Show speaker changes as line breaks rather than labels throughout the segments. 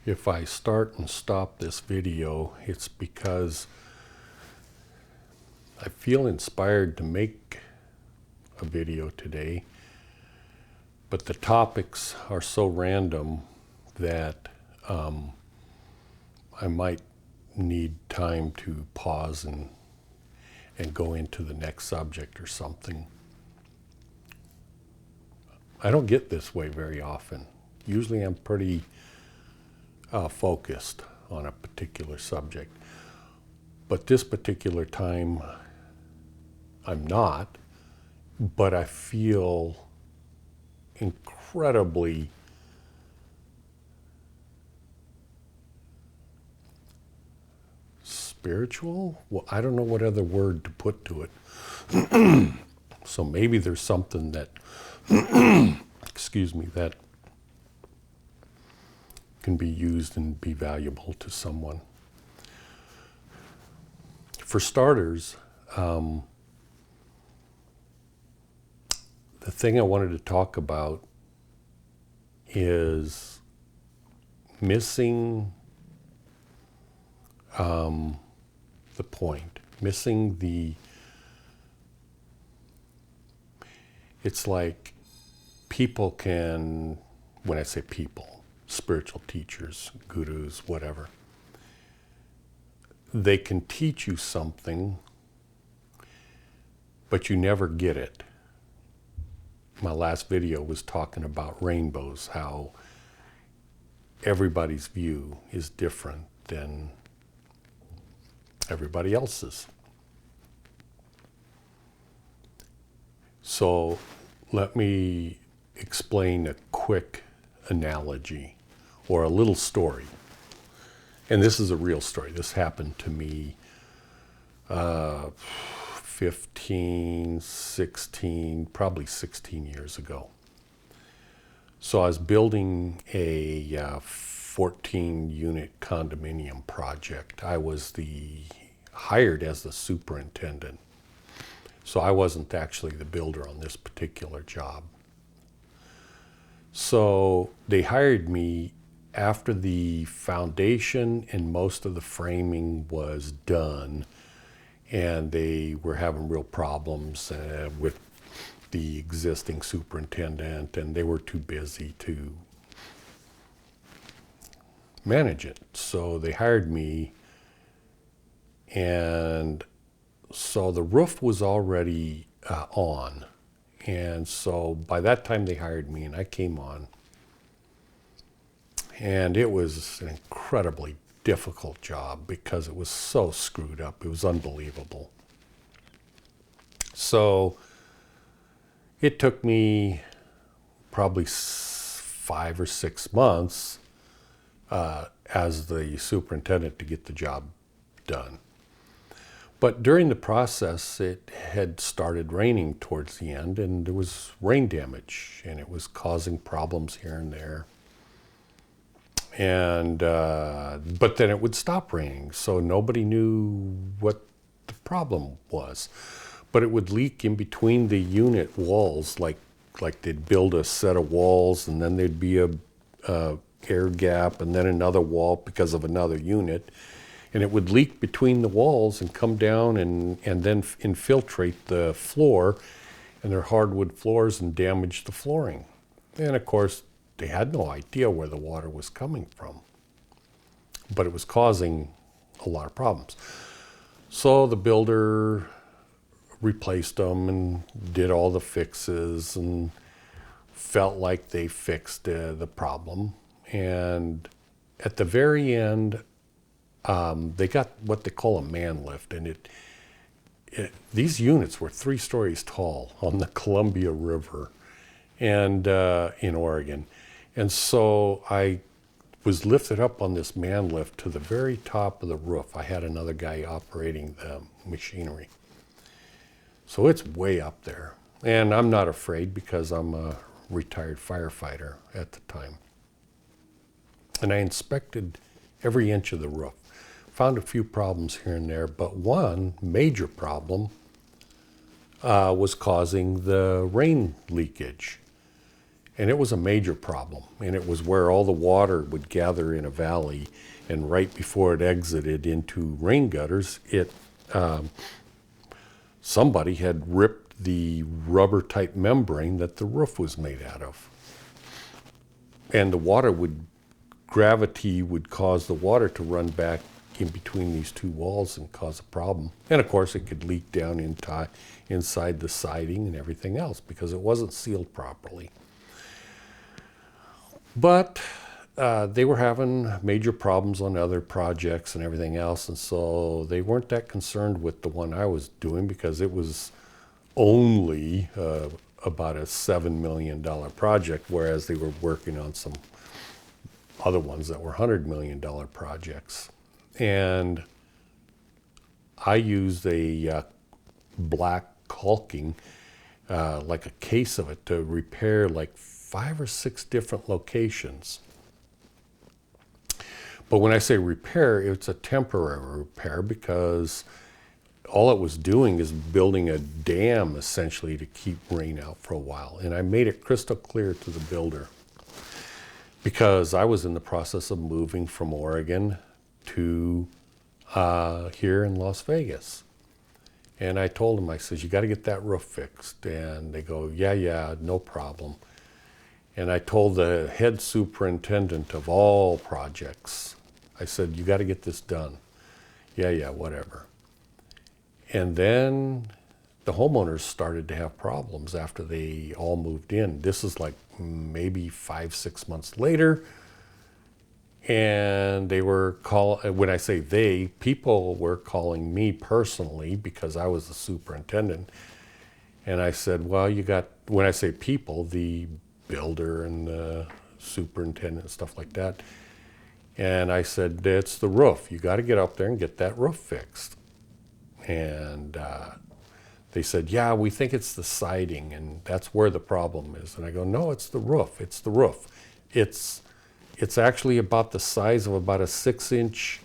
If I start and stop this video, it's because I feel inspired to make a video today, but the topics are so random that I might need time to pause and go into the next subject or something. I don't get this way very often. Usually I'm pretty focused on a particular subject, but this particular time I'm not, but I feel incredibly spiritual. Well, I don't know what other word to put to it. So maybe there's something that, excuse me, that can be used and be valuable to someone. For starters, the thing I wanted to talk about is missing the point, missing it's like people can, when I say people, spiritual teachers, gurus, whatever, they can teach you something, but you never get it. My last video was talking about rainbows, how everybody's view is different than everybody else's. So let me explain a quick analogy or a little story. And this is a real story. This happened to me 15, 16, probably 16 years ago. So I was building a 14-unit condominium project. I was hired as the superintendent. So I wasn't actually the builder on this particular job. So they hired me after the foundation and most of the framing was done, and they were having real problems with the existing superintendent, and they were too busy to manage it. So they hired me, and so the roof was already on. And so by that time they hired me and I came on, and it was an incredibly difficult job because it was so screwed up. It was unbelievable. So it took me probably 5 or 6 months as the superintendent to get the job done. But during the process, it had started raining towards the end, and there was rain damage, and it was causing problems here and there. And but then it would stop raining, so nobody knew what the problem was. But it would leak in between the unit walls, like they'd build a set of walls, and then there'd be a air gap, and then another wall because of another unit. And it would leak between the walls and come down and then infiltrate the floor, and their hardwood floors, and damage the flooring. And of course, they had no idea where the water was coming from, but it was causing a lot of problems. So the builder replaced them and did all the fixes and felt like they fixed the problem. And at the very end, they got what they call a man lift, and these units were 3 stories tall on the Columbia River, and in Oregon. And so I was lifted up on this man lift to the very top of the roof. I had another guy operating the machinery. So it's way up there, and I'm not afraid because I'm a retired firefighter at the time. And I inspected every inch of the roof. Found a few problems here and there, but one major problem was causing the rain leakage. And it was a major problem. And it was where all the water would gather in a valley. And right before it exited into rain gutters, somebody had ripped the rubber type membrane that the roof was made out of. And gravity would cause the water to run back in between these two walls and cause a problem. And of course it could leak down inside the siding and everything else because it wasn't sealed properly. But they were having major problems on other projects and everything else, and so they weren't that concerned with the one I was doing because it was only about a $7 million project, whereas they were working on some other ones that were $100 million projects. And I used a black caulking, like a case of it, to repair like 5 or 6 different locations. But when I say repair, it's a temporary repair because all it was doing is building a dam essentially to keep rain out for a while. And I made it crystal clear to the builder because I was in the process of moving from Oregon to here in Las Vegas. And I told them, I said, you got to get that roof fixed. And they go, yeah, no problem. And I told the head superintendent of all projects, I said, you got to get this done. Yeah, whatever. And then the homeowners started to have problems after they all moved in. This is like maybe 5-6 months later. And they were when I say they, people were calling me personally because I was the superintendent. And I said, well, when I say people, the builder and the superintendent and stuff like that. And I said, it's the roof. You got to get up there and get that roof fixed. And they said, yeah, we think it's the siding and that's where the problem is. And I go, no, it's the roof. It's the roof. It's actually about the size of about a 6-inch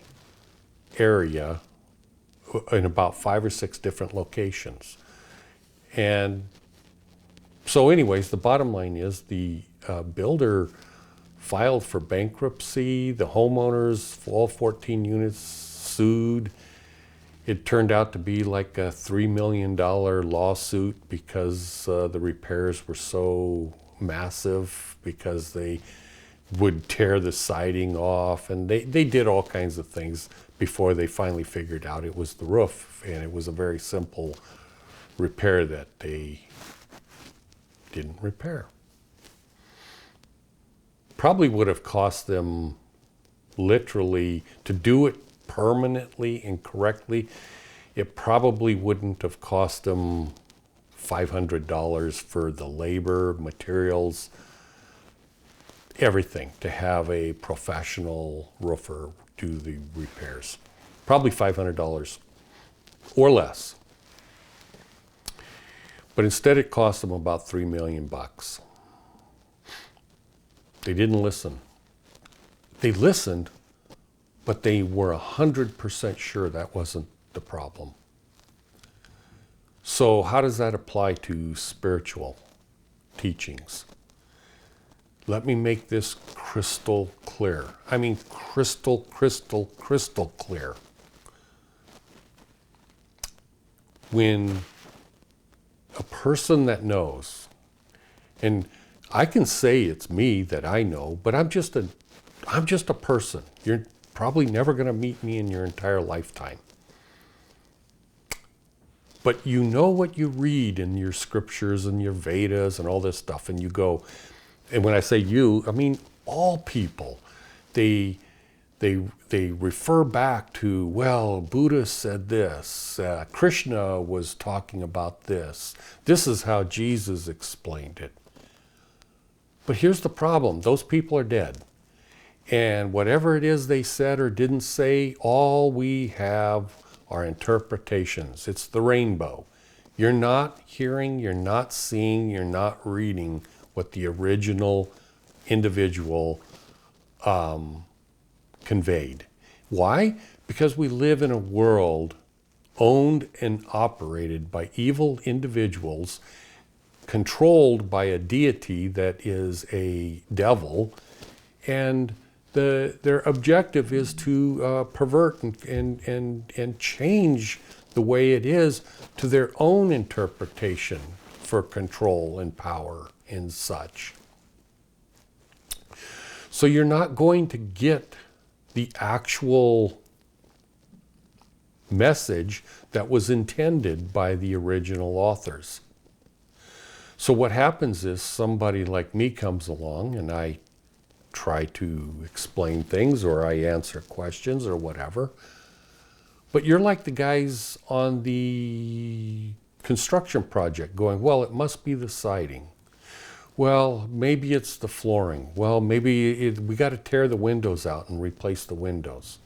area in about 5 or 6 different locations. And so anyways, the bottom line is the builder filed for bankruptcy. The homeowners, all 14 units, sued. It turned out to be like a $3 million lawsuit because the repairs were so massive because they would tear the siding off, and they did all kinds of things before they finally figured out it was the roof. And it was a very simple repair that they didn't repair. Probably would have cost them literally to do it permanently and correctly. It probably wouldn't have cost them $500 for the labor, materials, everything to have a professional roofer do the repairs. Probably $500 or less. But instead it cost them about $3 million. They didn't listen. They listened, but they were 100% sure that wasn't the problem. So how does that apply to spiritual teachings? Let me make this crystal clear. I mean crystal clear. When a person that knows, and I can say it's me that I know, but I'm just a person. You're probably never going to meet me in your entire lifetime. But you know what you read in your scriptures and your Vedas and all this stuff, and you go, and when I say you, I mean all people. They refer back to, well, Buddha said this, Krishna was talking about this. This is how Jesus explained it. But here's the problem. Those people are dead. And whatever it is they said or didn't say, all we have are interpretations. It's the rainbow. You're not hearing, you're not seeing, you're not reading what the original individual conveyed. Why? Because we live in a world owned and operated by evil individuals controlled by a deity that is a devil, and their objective is to pervert and change the way it is to their own interpretation for control and power and such. So you're not going to get the actual message that was intended by the original authors. So what happens is somebody like me comes along and I try to explain things, or I answer questions or whatever. But you're like the guys on the construction project going, well, it must be the siding. Well, maybe it's the flooring. Well, maybe we got to tear the windows out and replace the windows.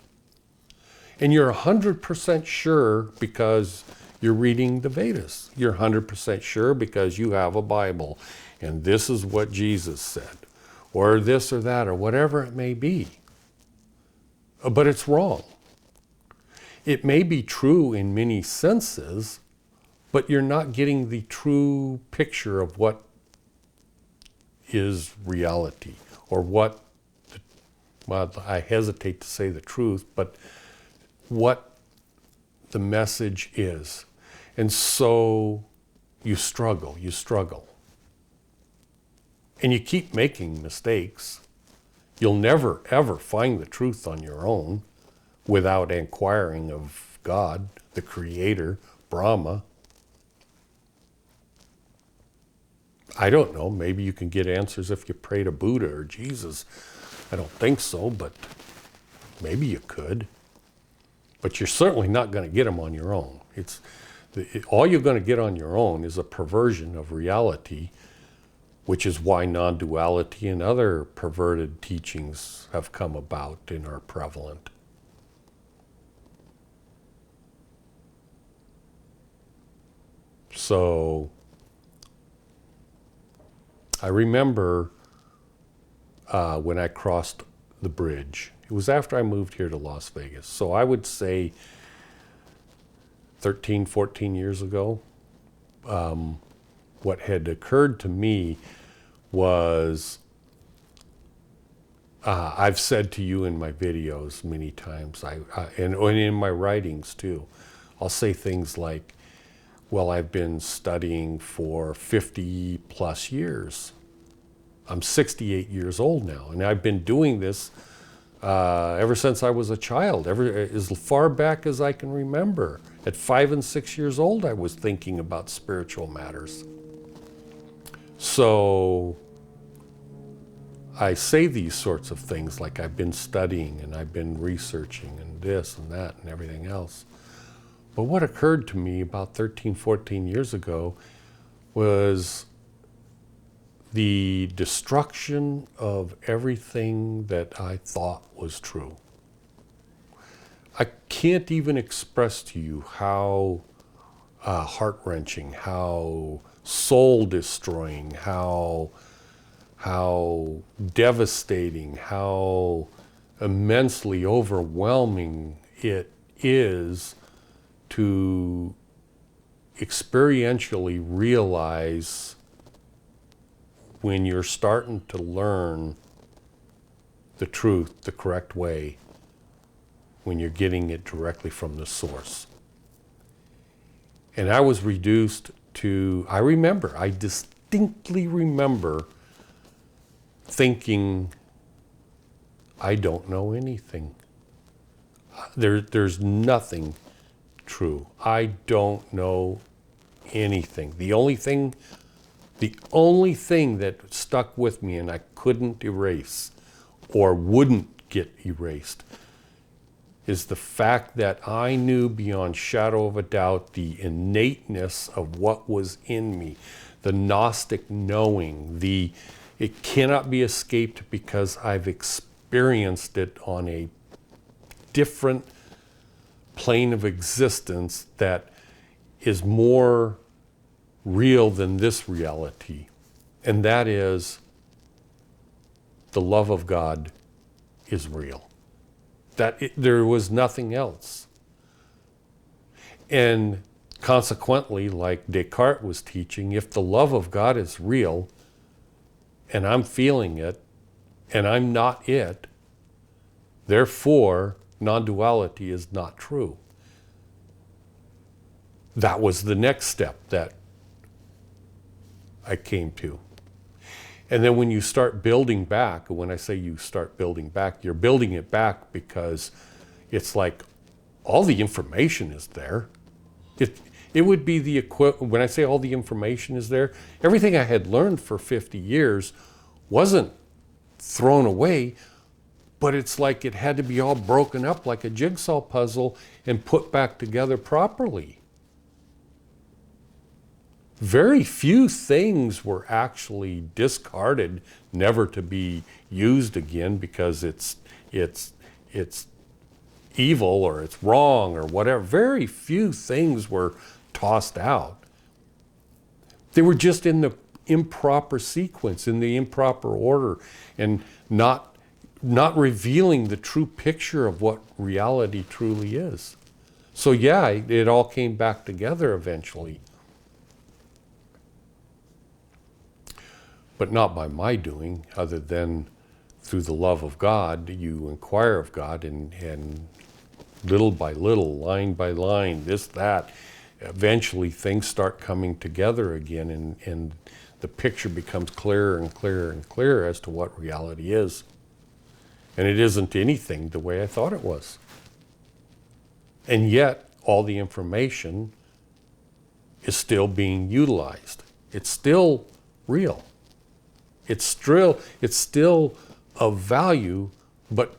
And you're 100% sure because you're reading the Vedas. You're 100% sure because you have a Bible and this is what Jesus said, or this or that, or whatever it may be. But it's wrong. It may be true in many senses, but you're not getting the true picture of what is reality, or what, well, I hesitate to say the truth, but what the message is. And so you struggle. And you keep making mistakes. You'll never, ever find the truth on your own without inquiring of God, the Creator, Brahma. I don't know, maybe you can get answers if you pray to Buddha or Jesus. I don't think so, but maybe you could. But you're certainly not going to get them on your own. All you're going to get on your own is a perversion of reality, which is why non-duality and other perverted teachings have come about and are prevalent. So I remember when I crossed the bridge. It was after I moved here to Las Vegas. So I would say 13, 14 years ago, what had occurred to me was, I've said to you in my videos many times, and in my writings too, I'll say things like, well, I've been studying for 50 plus years. I'm 68 years old now, and I've been doing this ever since I was a child, as far back as I can remember. At 5 and 6 years old, I was thinking about spiritual matters. So I say these sorts of things like I've been studying and I've been researching and this and that and everything else. But what occurred to me about 13, 14 years ago was the destruction of everything that I thought was true. I can't even express to you how heart-wrenching, how soul-destroying, how devastating, how immensely overwhelming it is to experientially realize when you're starting to learn the truth the correct way, when you're getting it directly from the source. And I was reduced to, I distinctly remember thinking, I don't know anything. There's nothing true. I don't know anything. The only thing that stuck with me and I couldn't erase or wouldn't get erased is the fact that I knew beyond shadow of a doubt the innateness of what was in me, the Gnostic knowing, it cannot be escaped because I've experienced it on a different plane of existence that is more real than this reality. And that is, the love of God is real. There was nothing else. And Consequently, like Descartes was teaching, if the love of God is real and I'm feeling it and I'm not it, therefore non-duality is not true. That was the next step that I came to. And then when you start building back, when I say you start building back, you're building it back because it's like all the information is there. It would be the equivalent, when I say all the information is there, everything I had learned for 50 years wasn't thrown away, but it's like it had to be all broken up like a jigsaw puzzle and put back together properly. Very few things were actually discarded, never to be used again because it's evil or it's wrong or whatever. Very few things were tossed out. They were just in the improper sequence, in the improper order, and not revealing the true picture of what reality truly is. So yeah, it all came back together eventually. But not by my doing, other than through the love of God, you inquire of God, and little by little, line by line, this, that, eventually things start coming together again, and the picture becomes clearer and clearer and clearer as to what reality is. And it isn't anything the way I thought it was. And yet, all the information is still being utilized. It's still real. It's still of value, but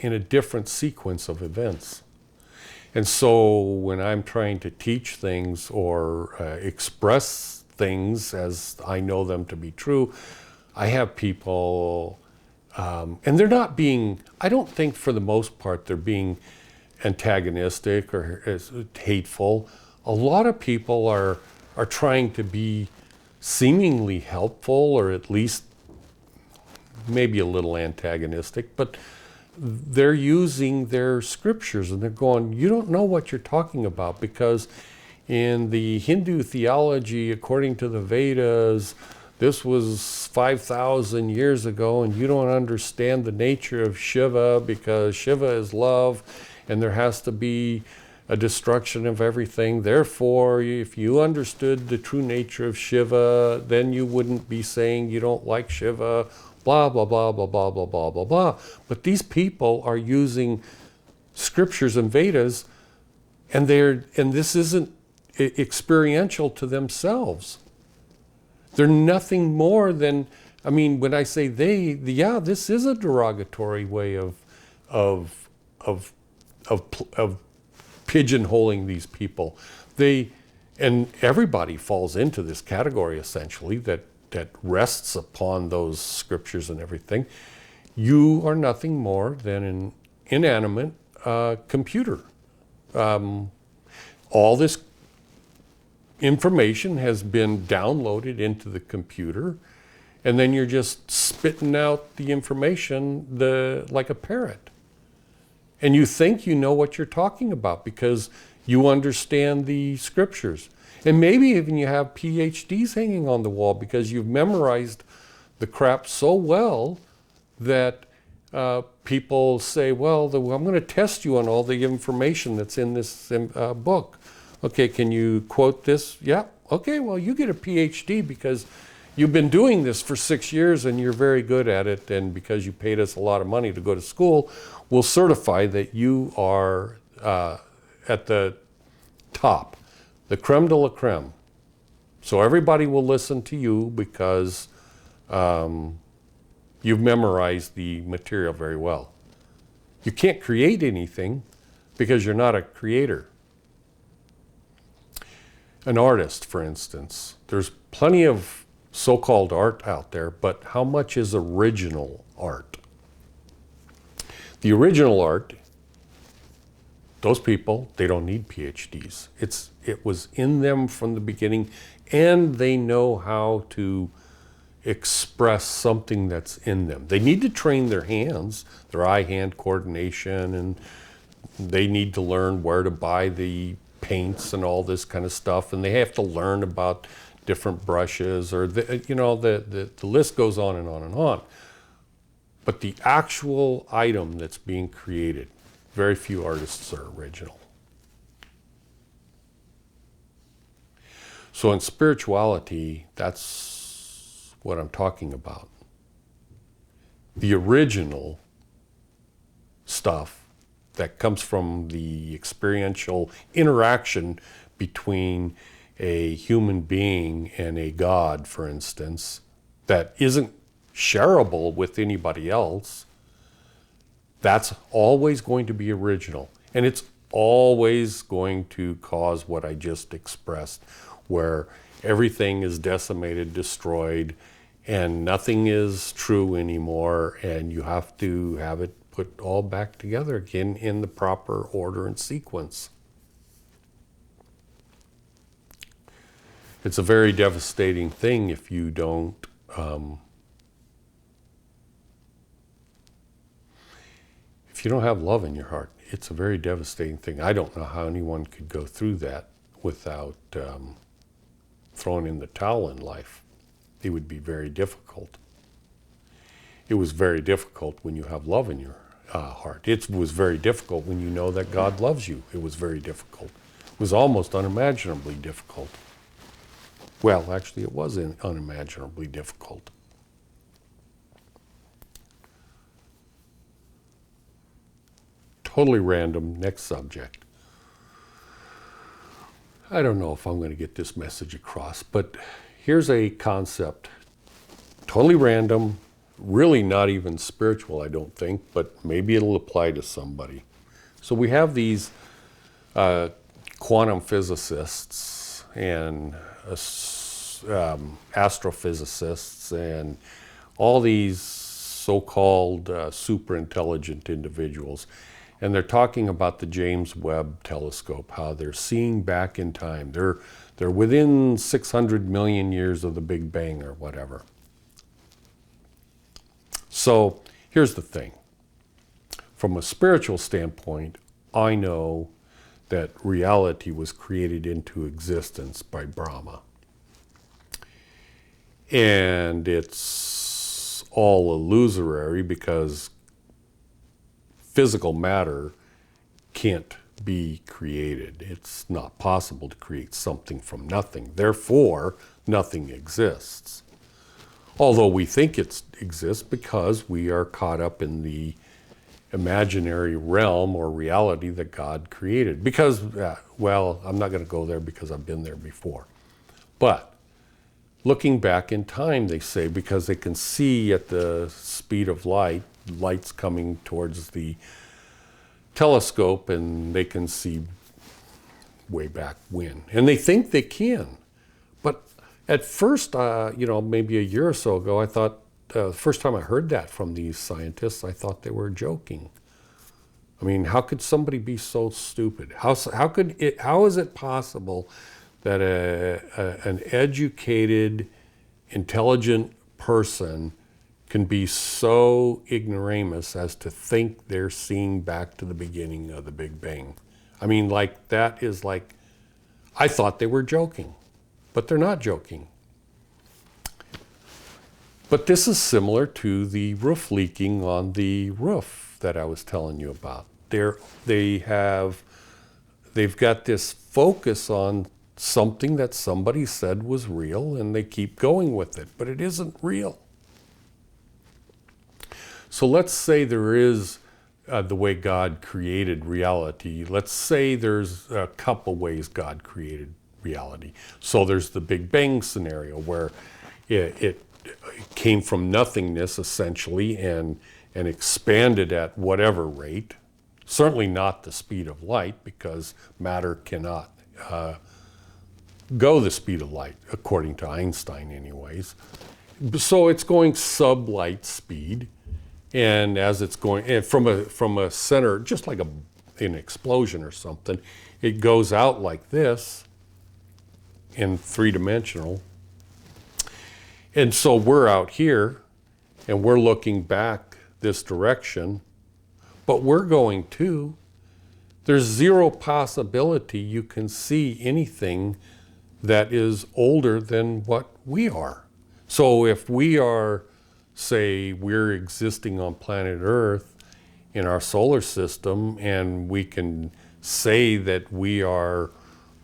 in a different sequence of events. And so when I'm trying to teach things or express things as I know them to be true, I have people, and they're not being, I don't think for the most part they're being antagonistic or hateful. A lot of people are trying to be seemingly helpful, or at least maybe a little antagonistic, but they're using their scriptures and they're going, you don't know what you're talking about, because in the Hindu theology, according to the Vedas, this was 5,000 years ago, and you don't understand the nature of Shiva, because Shiva is love and there has to be a destruction of everything. Therefore, if you understood the true nature of Shiva, then you wouldn't be saying you don't like Shiva, blah, blah, blah, blah, blah, blah, blah, blah, blah. But these people are using scriptures and Vedas, and this isn't experiential to themselves. They're nothing more than, I mean, when I say this is a derogatory way of pigeonholing these people. And everybody falls into this category essentially that rests upon those scriptures and everything. You are nothing more than an inanimate computer. All this information has been downloaded into the computer, and then you're just spitting out the information like a parrot. And you think you know what you're talking about because you understand the scriptures. And maybe even you have PhDs hanging on the wall because you've memorized the crap so well that people say, well, I'm going to test you on all the information that's in this book. Okay, can you quote this? Yeah. Okay, well, you get a PhD because you've been doing this for 6 years and you're very good at it, and because you paid us a lot of money to go to school, we'll certify that you are at the top, the creme de la creme. So everybody will listen to you because you've memorized the material very well. You can't create anything because you're not a creator. An artist, for instance, there's plenty of so-called art out there, but how much is original art? The original art, those people, they don't need PhDs. It was in them from the beginning, and they know how to express something that's in them. They need to train their hands, their eye-hand coordination, and they need to learn where to buy the paints and all this kind of stuff, and they have to learn about different brushes, or the list goes on and on and on. But the actual item that's being created, very few artists are original. So in spirituality, that's what I'm talking about. The original stuff that comes from the experiential interaction between a human being and a God, for instance, that isn't shareable with anybody else, that's always going to be original. And it's always going to cause what I just expressed, where everything is decimated, destroyed, and nothing is true anymore, and you have to have it put all back together again in the proper order and sequence. It's a very devastating thing if you don't have love in your heart. It's a very devastating thing. I don't know how anyone could go through that without throwing in the towel in life. It would be very difficult. It was very difficult when you have love in your heart. It was very difficult when you know that God loves you. It was very difficult. It was almost unimaginably difficult. Well, actually, it was unimaginably difficult. Totally random. Next subject. I don't know if I'm going to get this message across, but here's a concept. Totally random, really not even spiritual, I don't think, but maybe it'll apply to somebody. So we have these quantum physicists and astrophysicists and all these so-called super intelligent individuals. And they're talking about the James Webb telescope, how they're seeing back in time. They're within 600 million years of the Big Bang or whatever. So here's the thing. From a spiritual standpoint, I know that reality was created into existence by Brahma. And it's all illusory because physical matter can't be created. It's not possible to create something from nothing. Therefore, nothing exists. Although we think it exists because we are caught up in the imaginary realm or reality that God created. Because, well, I'm not going to go there because I've been there before. But looking back in time, they say, because they can see at the speed of light, light's coming towards the telescope, and they can see way back when. And they think they can. But at first, maybe a year or so ago, I thought, the first time I heard that from these scientists, I thought they were joking. I mean, how could somebody be so stupid? How is it possible that an educated, intelligent person can be so ignoramus as to think they're seeing back to the beginning of the Big Bang? I mean, that is like, I thought they were joking, but they're not joking. But this is similar to the roof leaking on the roof that I was telling you about. They've got this focus on something that somebody said was real, and they keep going with it, but it isn't real. So let's say there is the way God created reality. Let's say there's a couple ways God created reality. So there's the Big Bang scenario where it came from nothingness essentially and expanded at whatever rate. Certainly not the speed of light, because matter cannot go the speed of light, according to Einstein anyways. So it's going sub-light speed. And as it's going from a center, just like an explosion or something, it goes out like this in three-dimensional. And so we're out here, and we're looking back this direction, but we're going too. there's zero possibility you can see anything that is older than what we are. So if we are, say, we're existing on planet Earth in our solar system, and we can say that we are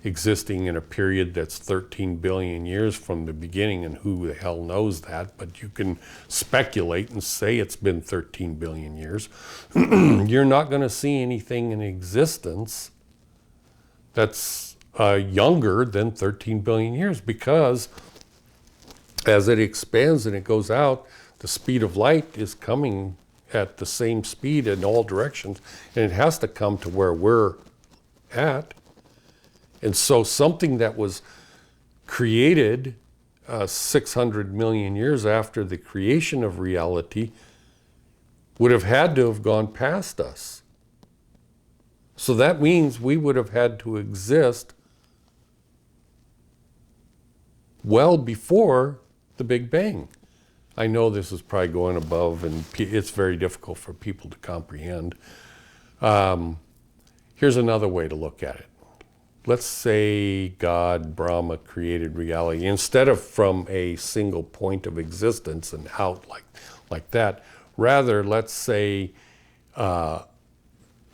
existing in a period that's 13 billion years from the beginning, and who the hell knows that, but you can speculate and say it's been 13 billion years, you're not going to see anything in existence that's younger than 13 billion years, because as it expands and it goes out, the speed of light is coming at the same speed in all directions, and it has to come to where we're at. And so something that was created 600 million years after the creation of reality would have had to have gone past us. So that means we would have had to exist well before the Big Bang. I know this is probably going above, and it's very difficult for people to comprehend. Here's another way to look at it. Let's say God, Brahma, created reality. Instead of from a single point of existence and out like that, rather, let's say the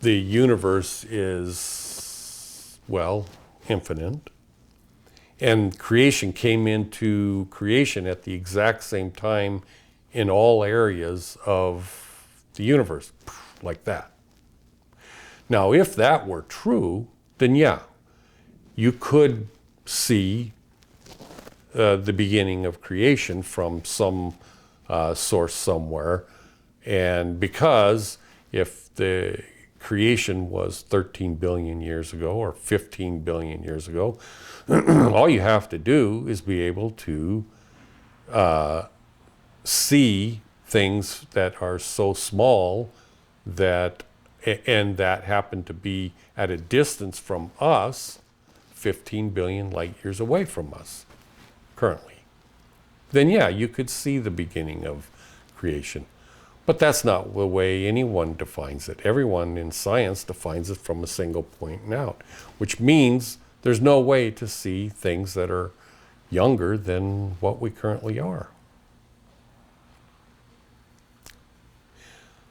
universe is, well, infinite. And creation came into creation at the exact same time in all areas of the universe, like that. Now, if that were true, then yeah, you could see the beginning of creation from some source somewhere. And because if the creation was 13 billion years ago or 15 billion years ago, all you have to do is be able to see things that are so small that, and that happen to be at a distance from us, 15 billion light years away from us currently. Then yeah, you could see the beginning of creation. But that's not the way anyone defines it. Everyone in science defines it from a single point and out, which means there's no way to see things that are younger than what we currently are.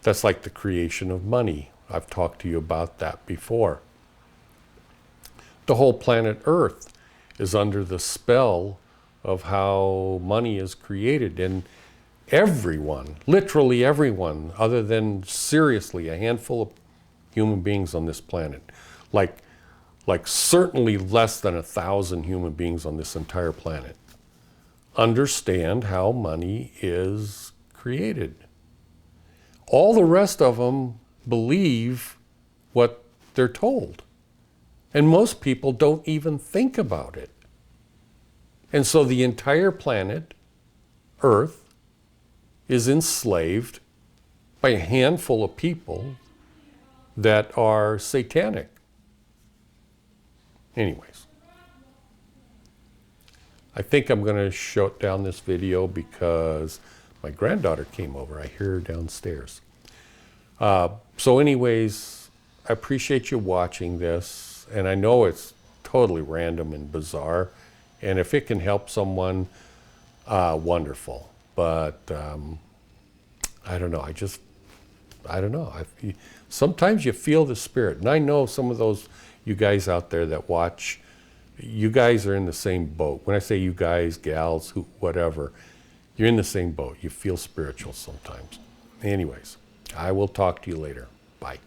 That's like the creation of money. I've talked to you about that before. The whole planet Earth is under the spell of how money is created, and everyone, literally everyone, other than seriously a handful of human beings on this planet, like certainly less than 1,000 human beings on this entire planet, understand how money is created. All the rest of them believe what they're told. And most people don't even think about it. And so the entire planet, Earth, is enslaved by a handful of people that are satanic. Anyways, I think I'm going to shut down this video because my granddaughter came over. I hear her downstairs. So anyways, I appreciate you watching this. And I know it's totally random and bizarre. And if it can help someone, wonderful. But I don't know. I don't know. Sometimes you feel the spirit. And I know some of those, you guys out there that watch, you guys are in the same boat. When I say you guys, gals, who, whatever, you're in the same boat. You feel spiritual sometimes. Anyways, I will talk to you later. Bye.